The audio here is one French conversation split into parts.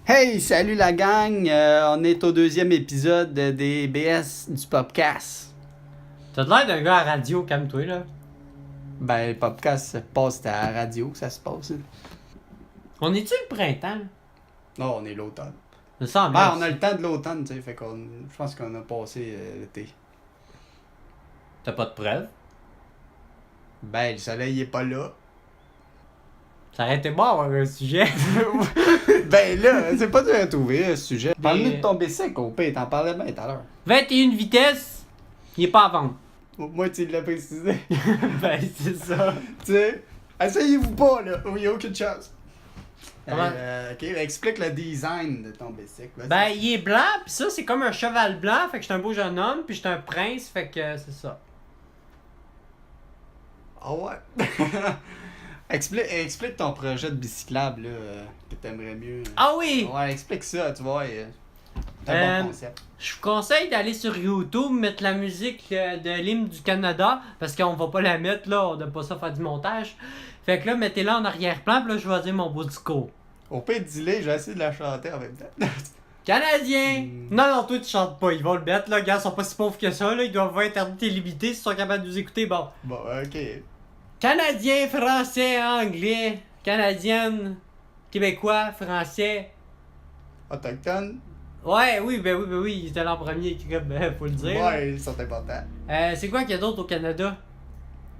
Hey, salut la gang! On est au deuxième épisode des BS du Popcast. T'as l'air d'un gars à radio, calme-toi là. Ben, le Popcast se passe à la radio que ça se passe. On est-tu le printemps? Non, on est l'automne. Ça semble. Ben, on a le temps de l'automne, tu sais, fait qu'on. Je pense qu'on a passé l'été. T'as pas de preuves? Ben, le soleil est pas là. Ça aurait été bon avoir un sujet. Ben là, c'est pas dur à trouver, ce sujet. Parle-nous de ton bicycle, au pire, t'en parlais bien tout à l'heure. 21 vitesses, il est pas à vendre. Moi, tu l'as précisé. Ben, c'est ça. Tu sais, essayez-vous pas, là. Il n'y a aucune chance. Comment? Ok, explique le design de ton bicycle. Vas-y. Ben, il est blanc, pis ça, c'est comme un cheval blanc, fait que j'étais un beau jeune homme, pis j'étais un prince, fait que c'est ça. Ah ouais. Explique ton projet de bicyclable là, que t'aimerais mieux. Ah oui! Ouais, explique ça, tu vois. C'est un bon concept. Je vous conseille d'aller sur YouTube, mettre la musique de l'hymne du Canada, parce qu'on va pas la mettre là, on n'a pas ça faire du montage. Fait que là, mettez-la en arrière-plan, pis là, je vais dire mon beau discours. Au pire, dis-le, je vais essayer de la chanter en même temps. Canadien! Non, toi tu chantes pas, ils vont le mettre là, gars, ils sont pas si pauvres que ça, là, ils doivent avoir internet illimité s'ils sont capables de nous écouter, bon. Bon, ok. Canadien, français, anglais, canadienne, québécois, français. Autochtone. Ouais, oui, ben oui, il était l'an premier, faut le dire. Ouais, ils sont importants. C'est quoi qu'il y a d'autre au Canada?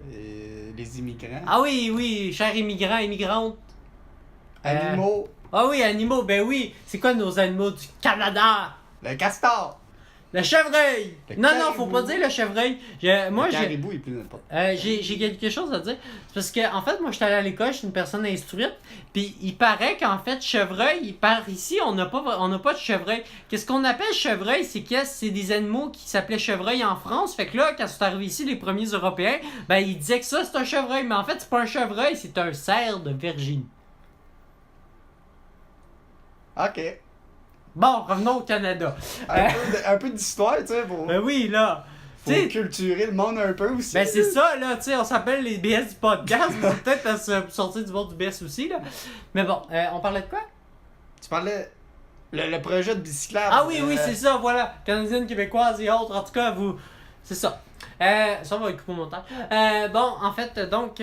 Les immigrants. Ah oui, chers immigrants, immigrantes. Animaux. Ah oui, animaux, ben oui. C'est quoi nos animaux du Canada? Le castor. Le chevreuil! Le Non, caribou. faut pas dire le chevreuil. Le caribou est plus n'importe. J'ai quelque chose à dire. C'est parce que, en fait, moi, je suis allé à l'école, je suis une personne instruite. Puis, il paraît qu'en fait, chevreuil, par ici, on n'a pas de chevreuil. Qu'est-ce qu'on appelle chevreuil? C'est que c'est des animaux qui s'appelaient chevreuil en France. Fait que là, quand sont arrivés ici, les premiers Européens, ben, ils disaient que ça, c'est un chevreuil. Mais en fait, c'est pas un chevreuil, c'est un cerf de Virginie. Ok. Bon, revenons au Canada. Un peu d'histoire, tu sais, pour Ben oui, là. culturer le monde un peu aussi. Ben c'est ça, là, tu sais, on s'appelle les BS du podcast, mais c'est peut-être à se sortir du monde du BS aussi, là. Mais bon, on parlait de quoi? Tu parlais le projet de bicyclable. Ah oui, c'est ça, voilà. Canadienne, québécoise et autres, en tout cas, vous... C'est ça. Ça, on va couper au montage. Bon, en fait, donc...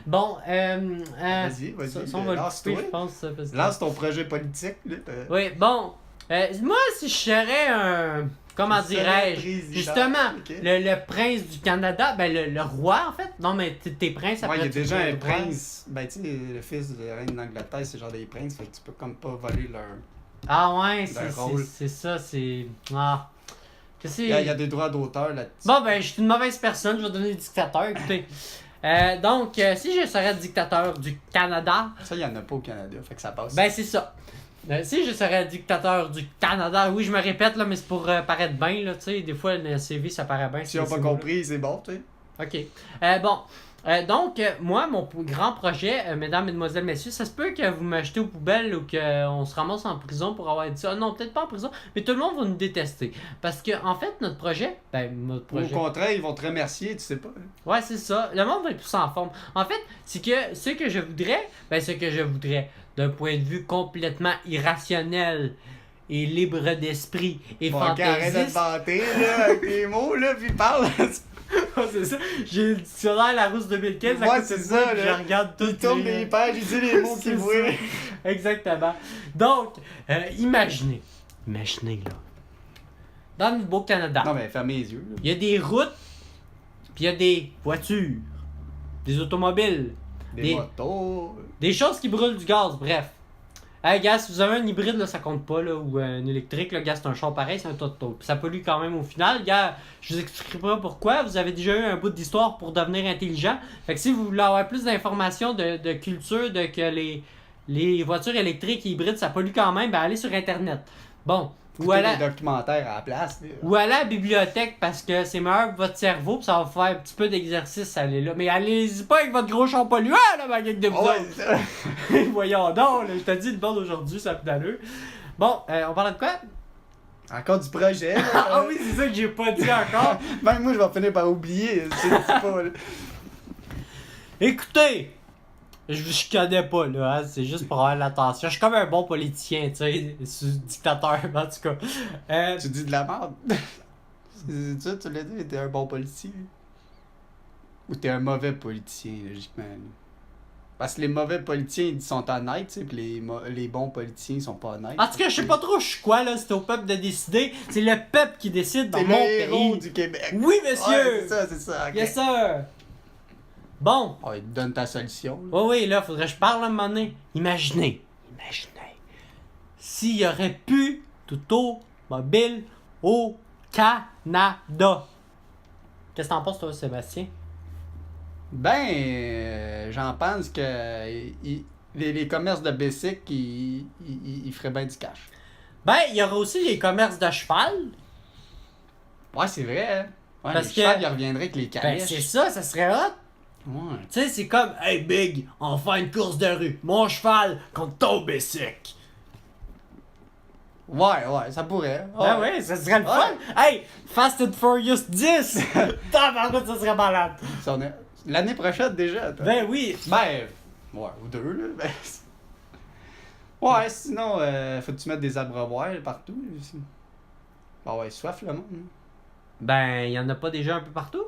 Vas-y, ça, on va le couper, je pense. Parce que... Lance ton projet politique, là. Oui, bon. Moi, si je serais un... Comment dirais-je? Justement, okay. le prince du Canada, ben le roi en fait. Non, mais t'es prince après. Ouais, il y a déjà un roi. prince. Ben, tu sais, le fils de la reine d'Angleterre, c'est genre des princes, fait que tu peux comme pas voler leur. Ah ouais, rôle. c'est ça, c'est. Ah. Il y a des droits d'auteur là-dessus. Bon, ben, je suis une mauvaise personne, je vais devenir dictateur, écoutez. Donc, si je serais dictateur du Canada. Ça, il y en a pas au Canada, fait que ça passe. Ben, c'est ça. Si je serais dictateur du Canada, oui, je me répète, là, mais c'est pour paraître bien, là, tu sais. Des fois, le CV, ça paraît bien. Si on n'a pas compris, c'est bon, tu sais. Ok. Bon. Donc, moi, mon grand projet, mesdames, mesdemoiselles, messieurs, ça se peut que vous me jetez aux poubelles ou qu'on se ramasse en prison pour avoir dit ça. Non, peut-être pas en prison, mais tout le monde va nous détester. Parce que, en fait, notre projet. Au contraire, ils vont te remercier, tu sais pas. Ouais, c'est ça. Le monde va être plus en forme. En fait, c'est que ce que je voudrais, d'un point de vue complètement irrationnel et libre d'esprit et fantaisiste. Arrête de te vanter, là, avec tes mots, là, puis parle. C'est ça. J'ai le dictionnaire Larousse 2015. Ouais, c'est ça, là. Je regarde tout. Il tourne les pages, il dit les mots qu'il voit. Exactement. Donc, imaginez, là. Dans le Beau-Canada. Non, mais fermez les yeux. Là. Il y a des routes, puis il y a des voitures, des automobiles, des motos. Des choses qui brûlent du gaz, bref. Hey, gars, si vous avez un hybride, là, ça compte pas, là, ou un électrique, là, gars, c'est un char pareil, c'est un toto. Puis ça pollue quand même au final, gars, je vous expliquerai pas pourquoi, vous avez déjà eu un bout d'histoire pour devenir intelligent. Fait que si vous voulez avoir plus d'informations de culture, de que les voitures électriques et hybrides, ça pollue quand même, ben allez sur Internet. Bon. Ou à des documentaires à la place. Ou allez à la bibliothèque parce que c'est meilleur pour votre cerveau, puis ça va vous faire un petit peu d'exercice, allez là. Mais allez-y pas avec votre gros champ polluant, là, ma gang de vous autres. Voyons donc, là, je t'ai dit le bord d'aujourd'hui, ça a plus d'allure. Bon, on parle de quoi? Encore du projet. Ah oui, c'est ça que j'ai pas dit encore. Même moi, je vais finir par oublier. Je sais pas. Là. Écoutez, Je connais pas, là, hein, c'est juste pour avoir l'attention. Je suis comme un bon politicien, tu sais, dictateur, en tout cas. Tu dis de la merde. C'est ça, tu l'as dit, t'es un bon politicien. Ou t'es un mauvais politicien, logiquement. Parce que les mauvais politiciens, ils sont honnêtes, tu sais, pis les bons politiciens, ils sont pas honnêtes. En tout cas, je sais pas trop je suis quoi, là, c'est au peuple de décider. C'est le peuple qui décide dans T'es mon le héros pays. du Québec. Oui, monsieur! Ouais, c'est ça, ok. Yes, sir! Bon. Oh, il te donne ta solution, là. Oui, là, faudrait que je parle à un moment donné. Imaginez. S'il y aurait plus d'automobile au Canada. Qu'est-ce que t'en penses, toi, Sébastien? Ben, j'en pense que les commerces de Bessic, ils feraient bien du cash. Ben, il y aurait aussi les commerces de cheval. Ouais, c'est vrai, hein. Ouais, Parce les que- chevals, ils reviendraient avec les Ben, calèches. c'est ça serait hot. Ouais. Tu sais, c'est comme, hey Big, on fait une course de rue. Mon cheval contre ton Bessic. Ouais, ça pourrait. Ben ouais, ça serait le fun. Hey, Fast and Furious 10. Tabarouette, ça serait malade. Ça, l'année prochaine, déjà, toi. Ben oui. Ben, ouais, ou deux, là. Ben, ouais, sinon, faut-tu mettre des abreuvoirs partout? Là, aussi? Ben ouais, soif, le monde. Hein. Ben, il y en a pas déjà un peu partout?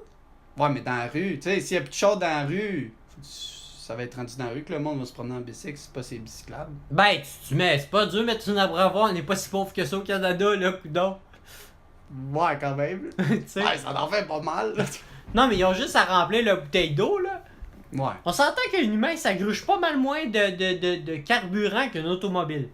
Ouais, mais dans la rue, tu sais, s'il y a plus de choses dans la rue, ça va être rendu dans la rue que le monde va se promener en bicycle, c'est pas ses bicyclables. Ben, tu mets, c'est pas dur de mettre une abreuvoir, on n'est pas si pauvre que ça au Canada, là, coudonc. Ouais, quand même. Tu sais. Ouais, ça en fait pas mal, là. Non, mais ils ont juste à remplir la bouteille d'eau, là. Ouais. On s'entend qu'un humain, ça gruge pas mal moins de carburant qu'un automobile.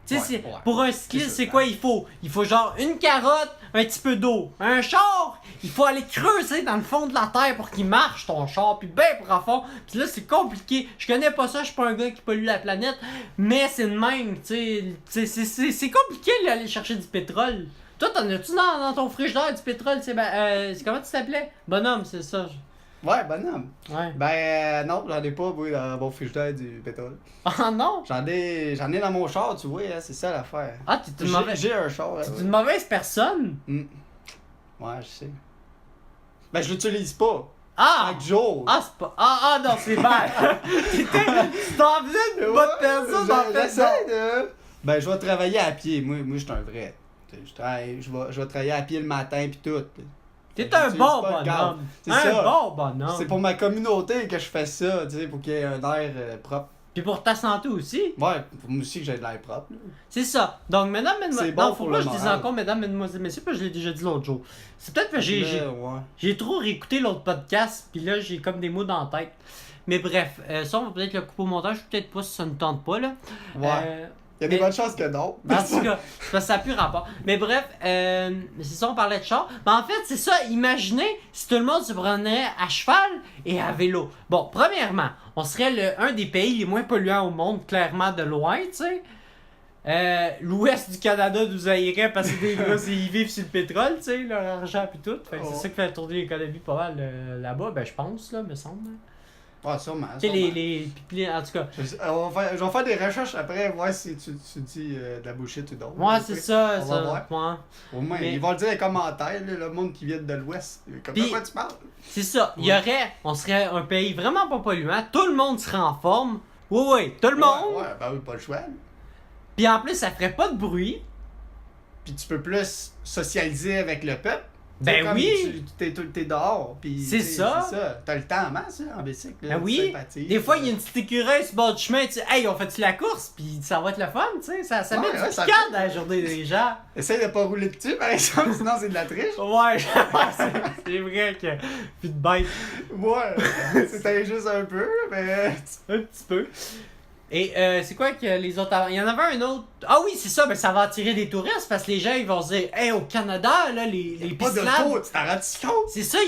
Tu sais, Ouais, ouais. pour un cycliste, C'est c'est ça. quoi il faut? Il faut genre une carotte, un petit peu d'eau. Un char, il faut aller creuser dans le fond de la terre pour qu'il marche ton char, puis ben profond. Puis là, c'est compliqué. Je connais pas ça, je suis pas un gars qui pollue la planète, mais c'est de même, tu sais. C'est compliqué d'aller chercher du pétrole. Toi, t'en as-tu dans ton frigidaire du pétrole? C'est comment tu t'appelais? Bonhomme, c'est ça. Ouais, bonhomme. Ouais. Ben, non, j'en ai pas, moi, dans mon frigidaire du pétrole. Ah non? J'en ai dans mon char, tu vois, hein, c'est ça l'affaire. Ah, t'es une mauvaise... J'ai un char, T'es ouais. une mauvaise personne? Ouais, je sais. Ben, je l'utilise pas. Ah! Chaque jour. Ah, c'est pas... Ah, non, c'est mal! Tu t'en faisais une bonne personne, en fait, J'essaie de... Ben, je vais travailler à pied. Moi, je suis un vrai. Je vais travailler à pied le matin pis tout. T'es Fait que un j'utilise bon pas le câble. bonhomme! C'est Un ça. bon bonhomme! C'est pour ma communauté que je fais ça, tu sais, pour qu'il y ait un air propre. Puis pour ta santé aussi! Ouais, pour moi aussi que j'ai de l'air propre. Là. C'est ça! Donc, mesdames, C'est mesdemoiselles... bon Non, faut pour pas le que je dise moral. encore mesdames, mesdemoiselles, messieurs, parce que je l'ai déjà dit l'autre jour. C'est peut-être que Là, ouais. j'ai trop réécouté l'autre podcast, puis là, j'ai comme des mots dans la tête. Mais bref, ça, on va peut-être le couper au montage, peut-être pas si ça ne tente pas, là. Ouais. Il y a des mais- bonnes chances que non. En tout cas, c'est parce que ça n'a plus rapport. Mais bref, c'est ça, on parlait de char. Ben en fait, c'est ça, imaginez si tout le monde se promenait à cheval et à vélo. Bon, premièrement, on serait un des pays les moins polluants au monde, clairement de loin, tu sais. L'ouest du Canada nous haïrait parce que des gars, ils vivent sur le pétrole, tu sais, leur argent et tout. Fait que c'est Oh. ça qui fait tourner l'économie pas mal là-bas, ben je pense, là, me semble. Ouais, sûrement. Tu sais, sûrement. en tout cas. Je vais faire des recherches après, voir si tu dis de la bullshit ou d'autres. Ouais, c'est ça, On va ça. voir. Ouais. Au moins, Mais- ils vont le dire dans les commentaires, là, le monde qui vient de l'Ouest. Comme Puis- de quoi tu parles? C'est ça. Il y aurait, on serait un pays vraiment pas polluant. Tout le monde serait en forme. Oui, tout le monde. Ouais, ben oui, pas le choix. là. Puis en plus, ça ferait pas de bruit. Puis tu peux plus socialiser avec le peuple. Ben Tu sais, comme oui. T'es dehors. Puis C'est tu sais, ça. C'est ça. T'as le temps en masse, là, en bicycle. là, Ben tu oui. sympathises, Des fois, il y a une petite écureuil sur le bord du chemin. Tu sais, hey, on fait-tu la course? Puis ça va être le fun, tu sais. Ça Ouais, met ouais, du ça piquant fait- dans la journée des gens. Essaye de pas rouler dessus, par exemple, sinon c'est de la triche. Ouais, c'est vrai que. Puis de bête. Ouais, c'était juste un peu, mais. Un petit peu. Et c'est quoi que les autres... Il y en avait un autre... Ah oui, c'est ça, ben ça va attirer des touristes parce que les gens, ils vont se dire, hey, au Canada, là, les Pas pistes de labs- taux, tu t'en rends-tu compte? C'est ça,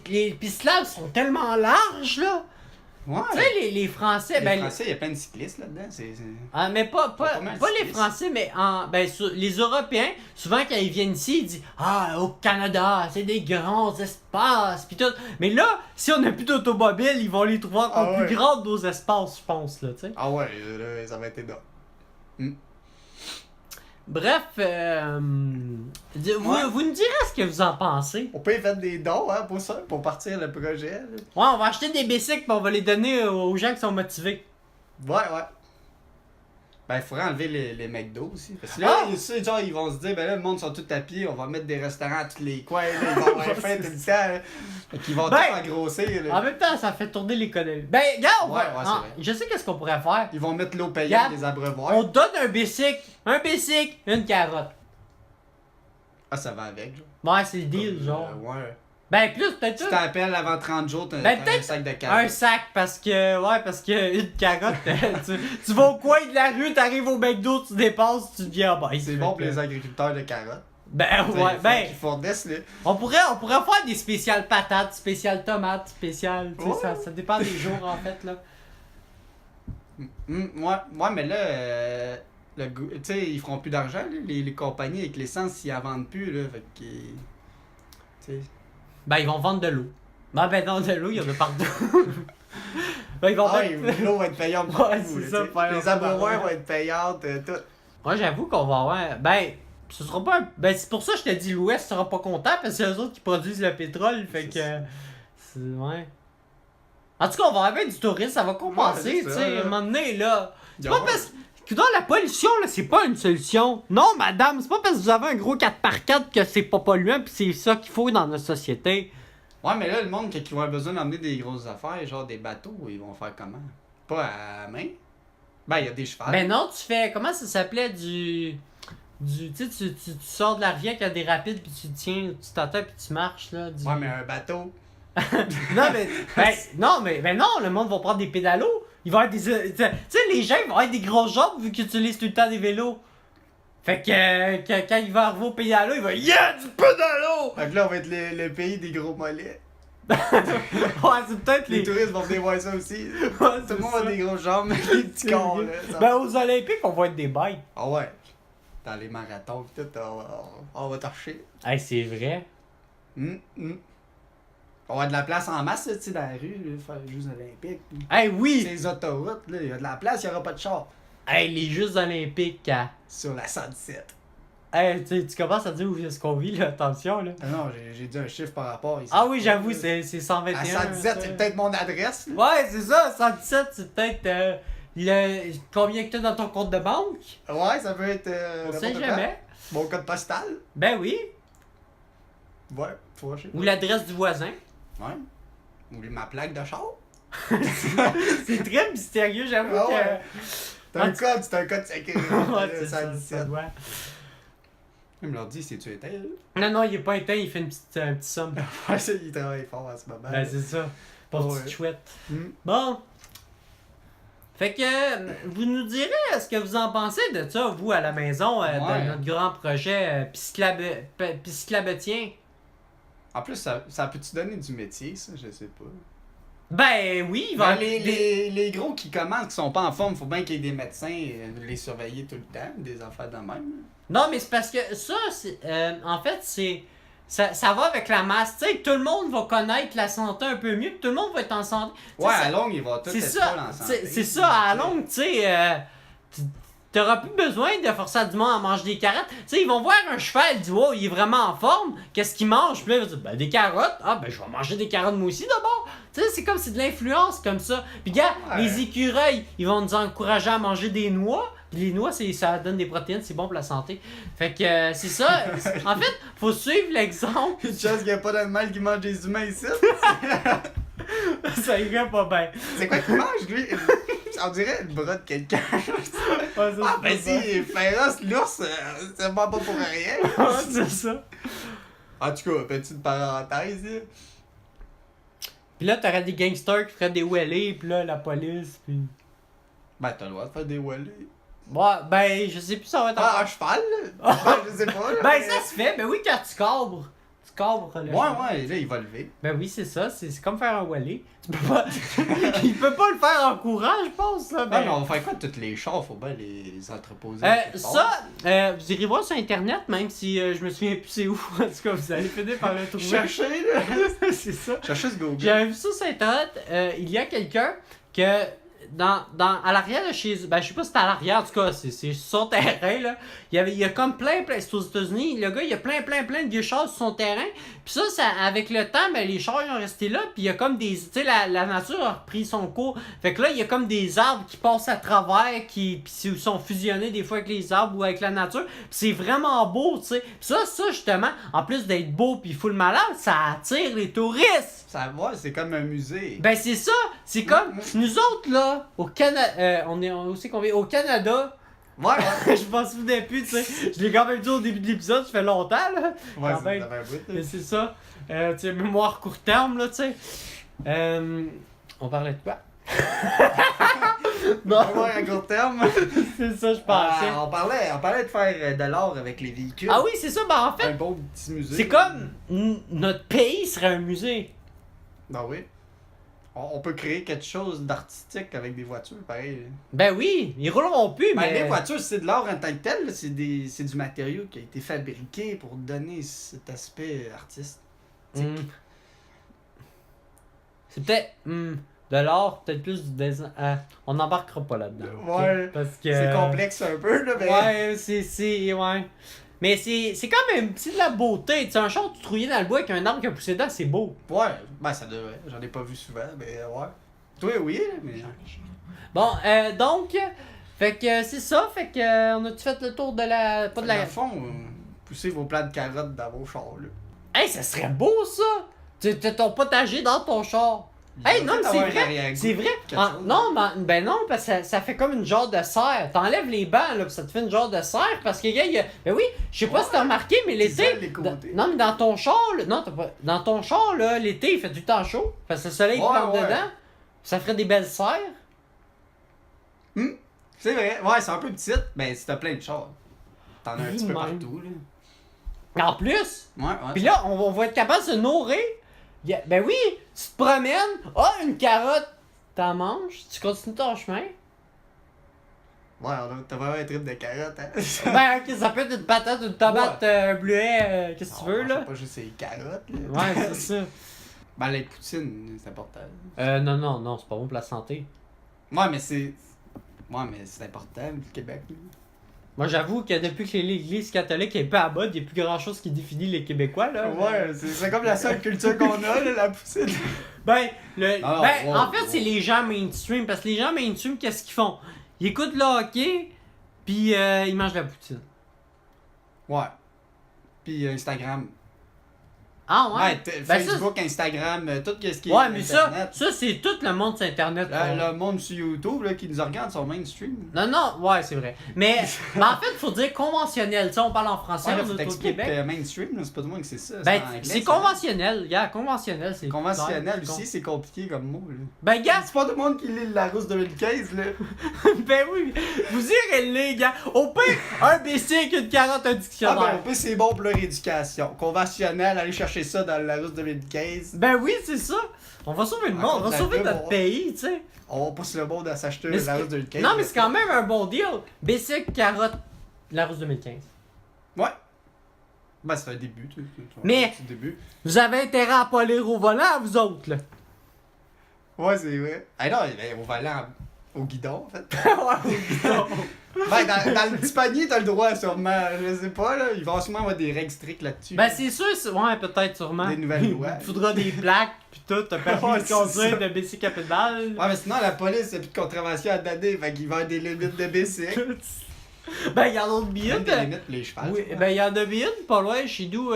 les pistes labs sont tellement larges, là. Ouais. Tu sais, les Français, Les ben... Français, il y a plein de cyclistes là-dedans. Ah, mais pas pas mal les cyclistes. Français, mais les Européens, souvent quand ils viennent ici, ils disent « Ah, au Canada, c'est des grands espaces, pis tout. » Mais là, si on n'a plus d'automobile, ils vont les trouver encore Ah ouais. plus grands nos espaces, je pense, là, tu sais. Ah ouais, là, ça va être énorme. Bref, vous me direz ce que vous en pensez. On peut y faire des dons, hein, pour ça, pour partir le projet. Là. Ouais, on va acheter des bicycles pis on va les donner aux gens qui sont motivés. Ouais. Ben, il faudrait enlever les McDo aussi. Parce que là, genre, ils vont se dire, ben là, le monde sont tous à pied, on va mettre des restaurants à tous les coins, là, ils vont avoir faim tout le temps. Là. Fait qu'ils vont tout engrossir. Là. En même temps, ça fait tourner l'économie. Ben, gars, je sais qu'est-ce qu'on pourrait faire. Ils vont mettre l'eau payante des abreuvoirs. On donne un bicycle, une carotte. Ah, ça va avec, genre. Ouais, c'est le deal, genre. Ouais. Ben, plus, peut-être tu t'appelles avant 30 jours, t'as un sac de carottes. Un sac, parce que une carotte, tu vas au coin de la rue, t'arrives au McDo, tu dépasses, tu viens en bas. C'est bon pour les agriculteurs de carottes. Ben, ouais, ben. Ils fournissent, là. On pourrait faire des spéciales patates, spéciales tomates, spéciales. Tu sais, ça dépend des jours, en fait, là. Ouais, mais là, tu sais, ils feront plus d'argent, là, les compagnies avec l'essence, ils la vendent plus, là. Fait que. Tu sais. Ben, ils vont vendre de l'eau. Ben non, de l'eau, il y en a partout. Ben, ils vont l'eau va être payante partout. Ouais, c'est ça. Les abreuvoirs vont être payantes, tout. Moi, j'avoue qu'on va avoir. Ben, ce sera pas. Ben, c'est pour ça que je te dis, l'Ouest sera pas content parce que c'est eux autres qui produisent le pétrole. Fait que. Ouais. En tout cas, on va avoir du tourisme, ça va compenser, tu sais. À un moment donné, là. C'est pas parce que. Dans la pollution, là, c'est pas une solution. Non, madame, c'est pas parce que vous avez un gros 4x4 que c'est pas polluant pis c'est ça qu'il faut dans notre société. Ouais, mais là, le monde, quand ils vont avoir besoin d'emmener des grosses affaires, genre des bateaux, ils vont faire comment? Pas à la main? Ben, il y a des chevaux. Ben non, tu fais. Comment ça s'appelait tu sais, tu sors de la rivière qui a des rapides puis tu tiens, tu t'attends puis tu marches, là. Ouais, mais un bateau. non, mais non, le monde va prendre des pédalos. Il va avoir des. Tu sais, les gens ils vont avoir des grosses jambes vu qu'ils utilisent tout le temps des vélos. Fait que quand il va arriver au pédalo, il va du pédalo! Fait que là, on va être le pays des gros mollets. Ouais, c'est peut-être les touristes vont venir voir ça aussi. Ouais, tout le monde a des grosses jambes, des petits corps, là. Ben, aux Olympiques, on va être des bêtes. Ah ouais. Dans les marathons pis tout, on va torcher. Hey, c'est vrai. On va avoir de la place en masse, tu sais, dans la rue, là, faire les Jeux olympiques. Hey, oui! C'est les autoroutes, là, il y a de la place, il n'y aura pas de char. Hey, les Jeux olympiques, Sur la 117. Hey, tu commences à dire où est-ce qu'on vit, là, attention, là. Ah non, j'ai dit un chiffre par rapport ici. Ah oui, j'avoue, c'est 121. À 117, c'est peut-être mon adresse. Là. Ouais, c'est ça, 117, c'est peut-être combien que t'as dans ton compte de banque? Ouais, ça peut être... On sait jamais. Mon code postal. Ben oui. Ouais, faut je sais pas. Ou l'adresse du voisin. Ouais. Ou ma plaque de char. C'est très mystérieux, j'avoue que... Ouais. C'est un code sécurité. Ouais, c'est ça doit. Il me l'a dit, c'est-tu éteint, Non, il est pas éteint, il fait un petit somme. Ouais, il travaille fort à ce moment. Ben, c'est ça. Pour petite chouette. Bon. Fait que, vous nous direz ce que vous en pensez de ça, vous, à la maison, de notre grand projet Pisclabetien. En plus, ça peut-tu donner du métier, ça? Je sais pas. Ben oui, il va les gros qui commencent, qui sont pas en forme, faut bien qu'il y ait des médecins, les surveiller tout le temps, des affaires de même. Non, mais c'est parce que ça, en fait, c'est... Ça va avec la masse, tu sais, tout le monde va connaître la santé un peu mieux, tout le monde va être en santé. Ouais, à longue, il va tout être en santé. C'est ça, à longue, tu sais, t'auras plus besoin de forcer du monde à manger des carottes. Tu sais, ils vont voir un cheval, ils disent, oh, il est vraiment en forme, qu'est-ce qu'il mange? Puis là, ils vont dire, ben des carottes, ben je vais manger des carottes moi aussi d'abord. Tu sais, c'est comme, c'est de l'influence comme ça. Puis gars, les écureuils, ils vont nous encourager à manger des noix. Puis les noix, ça donne des protéines, c'est bon pour la santé. Fait que c'est ça. En fait, faut suivre l'exemple. Une chance qu'il n'y a pas d'animal qui mange des humains ici. Ça irait pas bien. C'est quoi qu'il mange, lui? On dirait le bras de quelqu'un. Ben si, féroce, l'ours, c'est pas pour rien. C'est ça. En tout cas, petite parenthèse. Puis là, t'aurais des gangsters qui feraient des wellés, puis là, la police, puis... Ben, t'as le droit de faire des wellés. Ouais, ben, je sais plus ça va être... Ah, un cheval, là? Ben, je sais pas, là. Ben, ça se fait, ben oui, quand tu cabres. Tu cabres le cheval. Ouais, là, il va lever. Ben oui, c'est ça, c'est comme faire un wellé. Tu peux pas... Il peut pas le faire en courant, je pense, ça. Ben... Ouais, mais on va faire quoi de tous les chars? Faut bien les entreposer. Vous irez voir sur Internet, même si je me souviens plus c'est où. En tout cas, vous allez finir par le trouver. Cherchez, là! C'est ça. Cherchez ce Google. J'avais vu ça sur Internet. Il y a quelqu'un que... à l'arrière de chez. Ben, je sais pas si c'était à l'arrière, en tout cas, c'est son terrain, là. Il y a comme plein. C'est aux États-Unis. Le gars, il y a plein de vieux chars sur son terrain. Puis ça, avec le temps, ben, les chars, ils ont resté là. Puis il y a comme des. Tu sais, la nature a repris son cours. Fait que là, il y a comme des arbres qui passent à travers, qui sont fusionnés des fois avec les arbres ou avec la nature. Puis c'est vraiment beau, tu sais. Puis ça, justement, en plus d'être beau puis full malade, ça attire les touristes. Ça va, c'est comme un musée. Ben c'est ça, c'est comme nous autres là, au Canada, on est aussi qu'on vit au Canada. Ouais. Je m'en souvenais plus, tu sais. Je l'ai quand même dit au début de l'épisode, ça fait longtemps là. Ouais, Quand même. ça Mais c'est ça. Tu sais, mémoire court terme là, tu sais. On parlait de quoi? Non, ouais, à court terme. C'est ça, je pensais. On parlait de faire de l'art avec les véhicules. Ah oui, c'est ça, ben en fait, Un beau petit musée. c'est comme notre pays serait un musée. Ben oui. On peut créer quelque chose d'artistique avec des voitures, pareil. Ben oui, ils rouleront plus, Ben, mais. les voitures, c'est de l'art en tant que tel, là. C'est du matériau qui a été fabriqué pour donner cet aspect artistique. C'est peut-être de l'art, peut-être plus du dessin. On n'embarquera pas là-dedans. Ouais. Ok? Parce que. C'est complexe un peu, là, mais. Ouais, ouais. Mais c'est quand même c'est de la beauté. Tu sais, un char, tu trouillais dans le bois avec un arbre qui a poussé dedans, c'est beau. Ouais, ben ça devrait. J'en ai pas vu souvent, mais ouais. Toi, oui, mais. Bon, donc, fait que c'est ça. Fait que on a-tu fait le tour de la. Pas de Dans la. le fond, poussez vos plants de carottes dans vos chars, là. Hey, ça serait beau ça! T'as ton potager dans ton char. Hey, non, mais c'est vrai! C'est vrai! Non, ben non, parce que ça fait comme une genre de serre. T'enlèves les bancs, là, pis ça te fait une genre de serre. Parce que, gars, ben oui, je sais pas si t'as remarqué, mais l'été. Non, mais dans ton char, là, non, t'as pas. Dans ton char, là, l'été, il fait du temps chaud. Parce que le soleil plante dedans. Ça ferait des belles serres. C'est vrai, ouais, c'est un peu petite, mais si t'as plein de chars. T'en as un petit peu partout, là. En plus! Ouais. Pis là, on va être capable de se nourrir. Ben oui, tu te promènes, une carotte, t'en manges, tu continues ton chemin. Ouais, t'as vraiment un trip de carottes, hein. Ben ok, ça peut être une patate, une tomate, un bleuet, qu'est-ce que tu veux, là. C'est pas juste les carottes, là. Ouais, c'est ça. Ben, les poutines, c'est important. Non, c'est pas bon pour la santé. Ouais, mais c'est. Ouais, mais c'est important, le Québec, là. Moi, j'avoue que depuis que l'Église catholique est pas à mode, il n'y a plus grand chose qui définit les Québécois, là. Ouais, c'est comme la seule culture qu'on a, là, la poutine. En fait, c'est les gens mainstream. Parce que les gens mainstream, qu'est-ce qu'ils font? Ils écoutent le hockey, puis ils mangent la poutine. Ouais. Puis Instagram. Ah ouais? Facebook, Instagram, tout ce qui est ouais, mais Internet. ça c'est tout le monde sur Internet. Le monde sur YouTube là, qui nous regarde sur mainstream. Non, ouais, c'est vrai. Mais en fait, il faut dire conventionnel. Tu sais, on parle en français, on est au Québec. Mainstream, c'est pas tout le monde que c'est ça. Ben, c'est conventionnel. Conventionnel, c'est conventionnel aussi, c'est compliqué comme mot. Là. Ben, gars. C'est pas tout le monde qui lit la Rousse 2015, là. Ben oui, vous irez le lire, gars. Au pire, un BC avec une carotte, un dictionnaire. Ah ben, au pire, c'est bon pour leur éducation. Conventionnel, allez chercher ça dans la Rousse 2015. Ben oui, c'est ça. On va sauver le monde, on va sauver notre pays, tu sais. On pousse le monde à s'acheter la Rousse 2015. Non, mais c'est quand même un bon deal. Basic, carotte, la Rousse 2015. Ouais. Ben, c'est un début, tu sais. Mais, vous avez intérêt à pas lire au volant, vous autres, là. Ouais, c'est vrai. Ah non, au volant, au guidon, en fait. Ouais, au guidon. Ben, dans le petit panier, t'as le droit, sûrement. Je sais pas, là. Il va sûrement avoir des règles strictes là-dessus. Ben, c'est sûr, ouais, peut-être, sûrement. Des nouvelles lois. Il faudra des plaques, pis tout, t'as permis de conduire de BC Capital. Ouais, mais sinon, la police, c'est plus de contravention à donner, fait qu'il va y avoir des limites de BC. Ben, il y en a d'autres billets. Des limites pour les chevals. Oui, ben, il y en a une, pas loin, chez nous,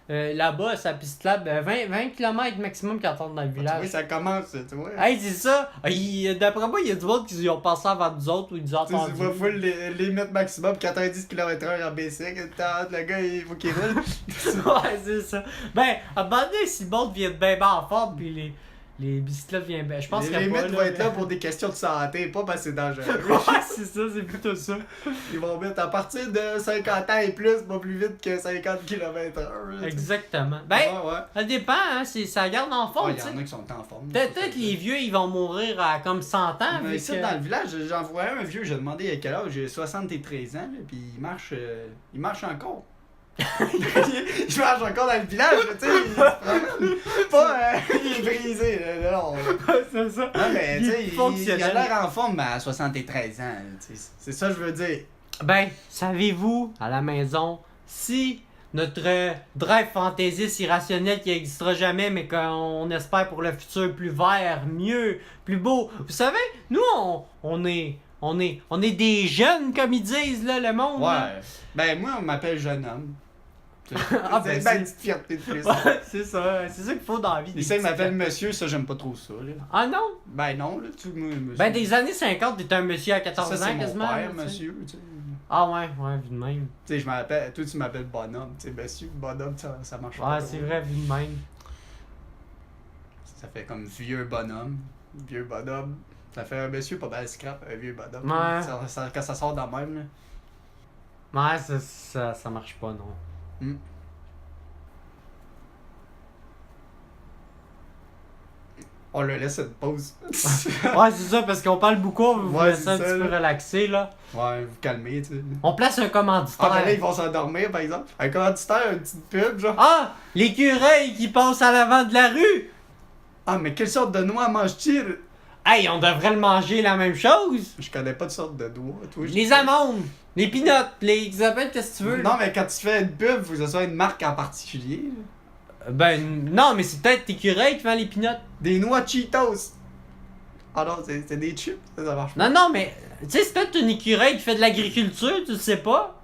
là-bas, sa piste là, 20 km maximum quand on rentre dans le village. Oui, ça commence, tu vois. Hey, c'est ça. D'après moi, il y a du monde qui ont passé avant nous autres ou ils ont entendu. Tu vois, full limite maximum 90 km/h en BC. Le gars, il faut qu'il roule. Ouais, c'est ça. Ben, à un moment donné, si le monde vient de bien en forme, puis les bicyclettes viennent bien. Je pense que les limites vont être là pour des questions de santé, pas parce que c'est dangereux. Ouais, c'est ça, c'est plutôt ça. Ils vont mettre à partir de 50 ans et plus, pas plus vite que 50 km/h. Exactement. Ben, ça dépend, hein, ça garde en forme. Il y en a qui sont en forme. Peut-être les vieux, ils vont mourir à comme 100 ans. Mais ici, dans le village, j'en vois un vieux, j'ai demandé à quel âge, j'ai 73 ans, là, puis il marche encore. Je marche encore dans le village, tu sais, il se promène. Pas, il est brisé, là, non. C'est ça. Non, mais tu sais, il a fonctionnel. l'air en forme à 73 ans, tu sais. C'est ça que je veux dire. Ben, savez-vous, à la maison, si notre drive fantaisiste irrationnel qui n'existera jamais, mais qu'on espère pour le futur plus vert, mieux, plus beau. Vous savez, nous, on est des jeunes, comme ils disent, là, le monde. Là. Ouais. Ben, moi, on m'appelle jeune homme. Ah, ben, c'est une petite fierté de plus. Ouais, c'est ça qu'il faut dans la vie. Et ça, il m'appelle monsieur, ça, j'aime pas trop ça, là. Ah non? Ben non, là, tu moi, monsieur. Ben, des années 50, t'étais un monsieur à 14 ça, ans, c'est mon quasiment. père, là, tu sais. monsieur, tu sais. Ah ouais, vu de même. Tu sais, je m'appelle, toi, tu m'appelles bonhomme, tu sais, monsieur, bonhomme, ça marche pas. Ouais, c'est vrai, vu de même. Ça fait comme vieux bonhomme. Ça fait un monsieur pas mal scrap, un vieux bonhomme. Ouais. Quand ça sort dans le même, là. Ouais, ça marche pas, non. On le laisse une pause. Ouais, c'est ça, parce qu'on parle beaucoup, on vous Ouais, laisse un c'est petit ça, peu là. relaxer, là. Ouais, vous calmez, tu sais. On place un commanditaire. Ah, ben là, ils vont s'endormir, par exemple. Un commanditaire, une petite pub, genre. Ah! L'écureuil qui passe à l'avant de la rue! Ah, mais quelle sorte de noix mange-t-il? Hey, on devrait le manger la même chose! Je connais pas de sorte de noix, toi. Les amandes! Les peanuts! Les Isabelle, qu'est-ce que tu veux? Non, mais quand tu fais une pub, faut que ce soit une marque en particulier. Là. Ben, non, mais c'est peut-être l'écureuil qui vend les peanuts. Des noix Cheetos. Ah non, c'est des chips, ça marche pas. Non, mais, tu sais, c'est peut-être une écureuil qui fait de l'agriculture, tu le sais pas?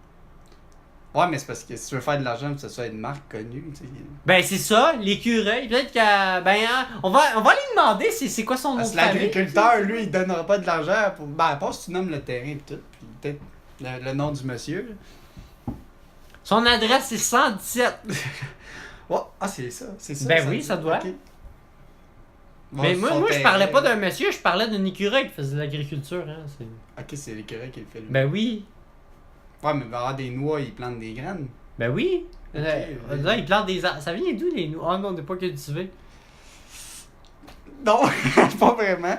Ouais, mais c'est parce que si tu veux faire de l'argent, faut que ce soit une marque connue, tu sais. Ben, c'est ça, l'écureuil. Peut-être qu'à. Ben, hein, on va lui demander c'est quoi son nom Parce de que famille. l'agriculteur, lui, il donnera pas de l'argent pour. Ben, à part si tu nommes le terrain et tout, puis peut-être le nom du monsieur. Là. Son adresse, c'est 117. Ouais, ah, c'est ça. Ben oui, ça doit. Ok. Mais Bon, moi, son je terrain, parlais pas d'un monsieur, je parlais d'une écureuil qui faisait de l'agriculture. Hein, Ok, c'est l'écureuil qui le fait lui. ben oui. Ouais, mais il va y avoir des noix, il plante des graines. Ben oui. Ok, Là, il plante des arbres. Ça vient d'où les noix? Ah non, on n'est pas cultivé. Non, pas vraiment.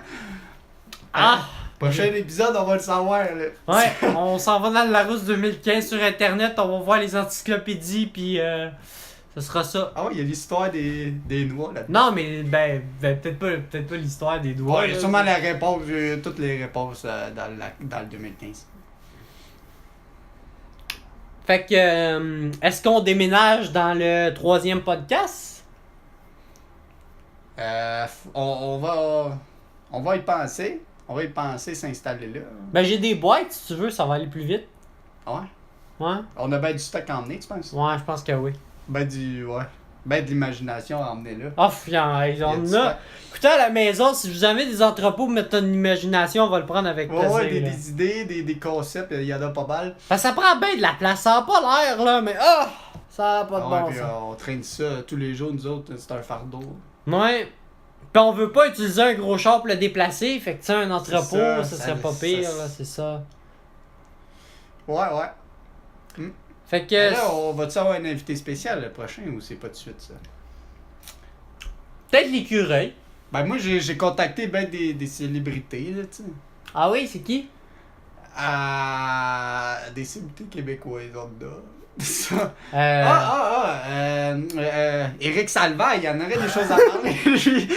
Ah! Prochain épisode, on va le savoir, là. Ouais, on s'en va dans le Larousse 2015 sur internet, on va voir les encyclopédies, puis ce sera ça. Ah ouais, il y a l'histoire des noix, là. Non, mais ben peut-être pas l'histoire des doigts. Ouais, il y a là. sûrement la réponse, toutes les réponses dans le 2015. Fait que, est-ce qu'on déménage dans le 3e podcast? On va y penser. On va y penser s'installer là. Ben j'ai des boîtes, si tu veux, ça va aller plus vite. Ouais. Ouais? On a bien du stock à emmener, tu penses? Ouais, je pense que oui. Ben de l'imagination à emmener là. Oh, il y en Il y a a. du stock. Écoutez, à la maison, si vous avez des entrepôts pour mettre une imagination, on va le prendre avec plaisir. Ouais, là. des idées, des concepts, il y en a pas mal. Parce que ça prend bien de la place, ça a pas l'air là, mais ça a pas de Ah ouais, bon puis, sens. on traîne ça tous les jours, nous autres, c'est un fardeau. Ouais. Puis on veut pas utiliser un gros char pour le déplacer, fait que tu sais, un entrepôt, ça, ça ça- serait pas ça- pire, là, c'est ça. Ouais. Fait que. Là, on va-tu avoir un invité spécial le prochain ou c'est pas de suite ça? Peut-être l'écureuil. Ben moi j'ai contacté ben des célébrités là, tu sais. Ah oui, c'est qui? Des célébrités québécoises, on a. Ça. Éric Salvaille, il y en aurait des choses à parler, lui.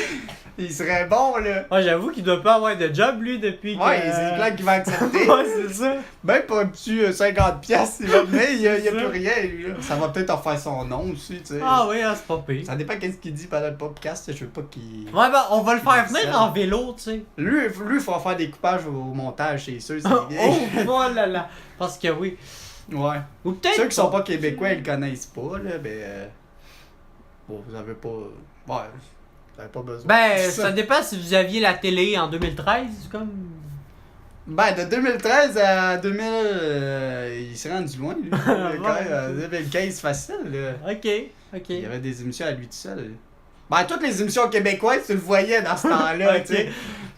Il serait bon, là. Ouais, j'avoue qu'il doit pas avoir de job, lui, depuis que. Ouais, c'est clair qu'il va accepter. Ouais, c'est ça. Même pour un petit 50$, il va venir, il y a C'est plus ça. rien, lui. Là. Ça va peut-être en faire son nom aussi, tu sais. Ah oui, c'est pas pire. Ça dépend qu'est-ce qu'il dit pendant le podcast, je veux pas qu'il... Ouais, ben, on va le faire C'est venir ça. en vélo, tu sais. Lui, il faut faire des coupages au montage, c'est sûr, c'est Oh, bien. oh là là. Parce que oui. Ouais. Ou peut-être. Ceux qui sont pas québécois, ils le connaissent pas, là, ben... Bon, vous avez pas... Ouais, vous avez pas besoin. Ben, C'est ça dépend si vous aviez la télé en 2013, comme. Ben, de 2013 à 2000, il s'est rendu loin, lui. Ouais. 2015, facile, là. Ok, ok. Il y avait des émissions à lui tout seul. Ben, toutes les émissions québécoises, tu le voyais dans ce temps-là, Ok. tu sais.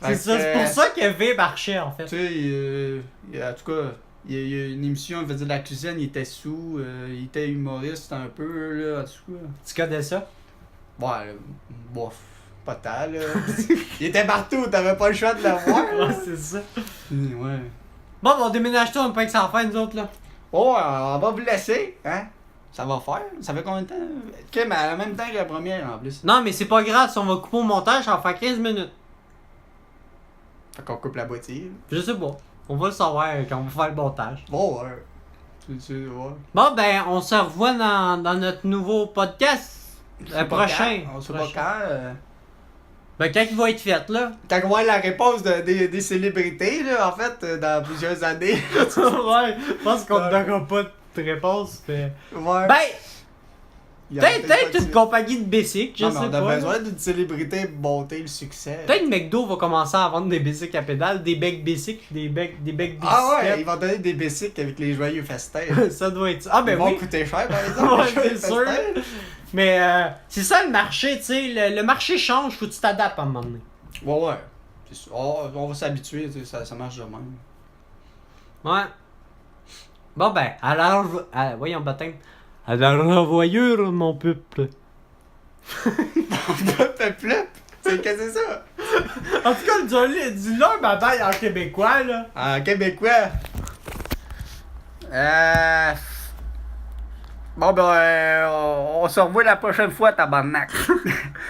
C'est ça, c'est pour ça que V marchait, en fait. Tu sais, en tout cas, il y a une émission, il faisait de la cuisine, il était sous, il était humoriste un peu, là, en tout cas. Tu connais ça? Ouais, bof, pas tant, là. Il était partout, t'avais pas le choix de le voir. Ouais, c'est ça. Ouais. Bon, on déménage tout, on peut que ça en fait, nous autres, là. Oh, on va vous laisser, hein? Ça va faire. Ça fait combien de temps? Ok, mais en même temps que la première en plus. Non, mais c'est pas grave, si on va couper au montage, ça va faire 15 minutes. Fait qu'on coupe la moitié. Je sais pas. On va le savoir quand on va faire le montage. Bon, ouais. Ouais. Bon, ben, on se revoit dans notre nouveau podcast. Le prochain. On sait pas quand. Ben, quand il va être fait, là. Quand on va avoir la réponse des célébrités, là, en fait, dans plusieurs années. Ouais, je pense qu'on ne donnera pas de réponse. Mais... Ouais. Ben, Il y a peut-être pas une de- compagnie de Bessic, je Non, sais mais on pas. a besoin d'une célébrité pour monter le succès. Peut-être McDo va commencer à vendre des bicycles à pédales, des becs Bessic, des becs Ah ouais, bicyclettes. ils vont donner des bicycles avec les joyeux festins. Ça doit être ça. Ah ben Ils vont oui. coûter cher, par exemple. Ouais, les joyeux c'est sûr. festins. Mais c'est ça le marché, tu sais. Le marché change, faut que tu t'adaptes à un moment donné. Ouais. C'est sûr. On va s'habituer, tu sais, ça marche de même. Ouais. Bon ben, voyons baptême. À la revoyure, mon peuple. Peuple, c'est qu'est-ce que c'est ça? En tout cas, dis-leur bataille en québécois, là. En québécois. Bon ben, on se revoit la prochaine fois, tabarnak.